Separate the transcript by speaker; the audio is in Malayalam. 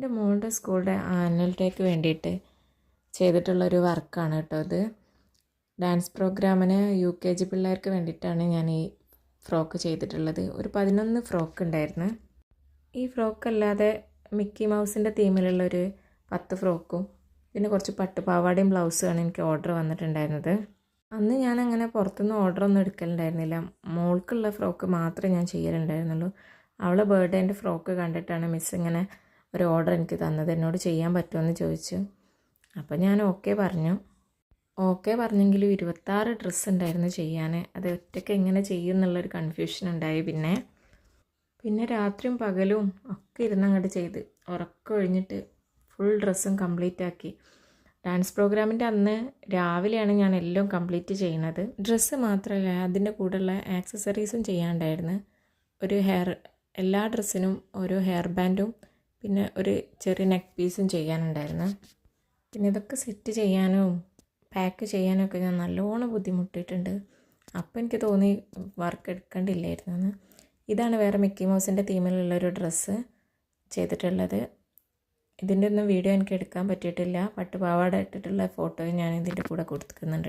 Speaker 1: എൻ്റെ മോളുടെ സ്കൂളിൻ്റെ ആനുവൽ ഡേക്ക് വേണ്ടിയിട്ട് ചെയ്തിട്ടുള്ളൊരു വർക്കാണ് കേട്ടോ ഇത്. ഡാൻസ് പ്രോഗ്രാമിന് UKG പിള്ളേർക്ക് വേണ്ടിയിട്ടാണ് ഞാൻ ഈ ഫ്രോക്ക് ചെയ്തിട്ടുള്ളത്. ഒരു 11 ഫ്രോക്ക് ഉണ്ടായിരുന്നു. ഈ ഫ്രോക്ക് അല്ലാതെ മിക്കി മൗസിൻ്റെ തീമിലുള്ളൊരു 10 ഫ്രോക്കും പിന്നെ കുറച്ച് പട്ടുപാവാടയും ബ്ലൗസുമാണ് എനിക്ക് ഓർഡർ വന്നിട്ടുണ്ടായിരുന്നത്. അന്ന് ഞാനങ്ങനെ പുറത്തുനിന്ന് ഓർഡറൊന്നും എടുക്കലുണ്ടായിരുന്നില്ല. മോൾക്കുള്ള ഫ്രോക്ക് മാത്രമേ ഞാൻ ചെയ്യലുണ്ടായിരുന്നുള്ളൂ. അവളെ ബർത്ത്ഡേൻ്റെ ഫ്രോക്ക് കണ്ടിട്ടാണ് മിസ് ഇങ്ങനെ ഒരു ഓർഡർ എനിക്ക് തന്നത്. എന്നോട് ചെയ്യാൻ പറ്റുമെന്ന് ചോദിച്ചു. അപ്പോൾ ഞാൻ ഓക്കെ പറഞ്ഞു. ഓക്കെ പറഞ്ഞെങ്കിലും 26 ഡ്രസ്സ് ഉണ്ടായിരുന്നു ചെയ്യാൻ. അത് ഒറ്റയ്ക്ക് എങ്ങനെ ചെയ്യും എന്നുള്ളൊരു കൺഫ്യൂഷൻ ഉണ്ടായി. പിന്നെ രാത്രിയും പകലും ഒക്കെ ഇരുന്നങ്ങോട്ട് ചെയ്ത് ഉറക്കം ഒഴിഞ്ഞിട്ട് ഫുൾ ഡ്രസ്സും കംപ്ലീറ്റ് ആക്കി. ഡാൻസ് പ്രോഗ്രാമിൻ്റെ അന്ന് രാവിലെയാണ് ഞാൻ എല്ലാം കംപ്ലീറ്റ് ചെയ്യുന്നത്. ഡ്രസ്സ് മാത്രമല്ല അതിൻ്റെ കൂടെയുള്ള ആക്സസറീസും ചെയ്യാനുണ്ടായിരുന്നു. എല്ലാ ഡ്രസ്സിനും ഓരോ ഹെയർ ബാൻഡും പിന്നെ ഒരു ചെറിയ നെക്ക് പീസും ചെയ്യാനുണ്ടായിരുന്നു. പിന്നെ ഇതൊക്കെ സെറ്റ് ചെയ്യാനും പാക്ക് ചെയ്യാനും ഒക്കെ ഞാൻ നല്ലോണം ബുദ്ധിമുട്ടിയിട്ടുണ്ട്. അപ്പോൾ എനിക്ക് തോന്നി വർക്ക് എടുക്കേണ്ടില്ലായിരുന്നു എന്ന്. ഇതാണ് വേറെ മിക്കി മൗസിൻ്റെ തീമിലുള്ളൊരു ഡ്രസ്സ് ചെയ്തിട്ടുള്ളത്. ഇതിൻ്റെ ഒന്നും വീഡിയോ എനിക്ക് എടുക്കാൻ പറ്റിയിട്ടില്ല. പട്ടുപാവാട ഇട്ടിട്ടുള്ള ഫോട്ടോയും ഞാൻ ഇതിൻ്റെ കൂടെ കൊടുക്കുന്നുണ്ട്.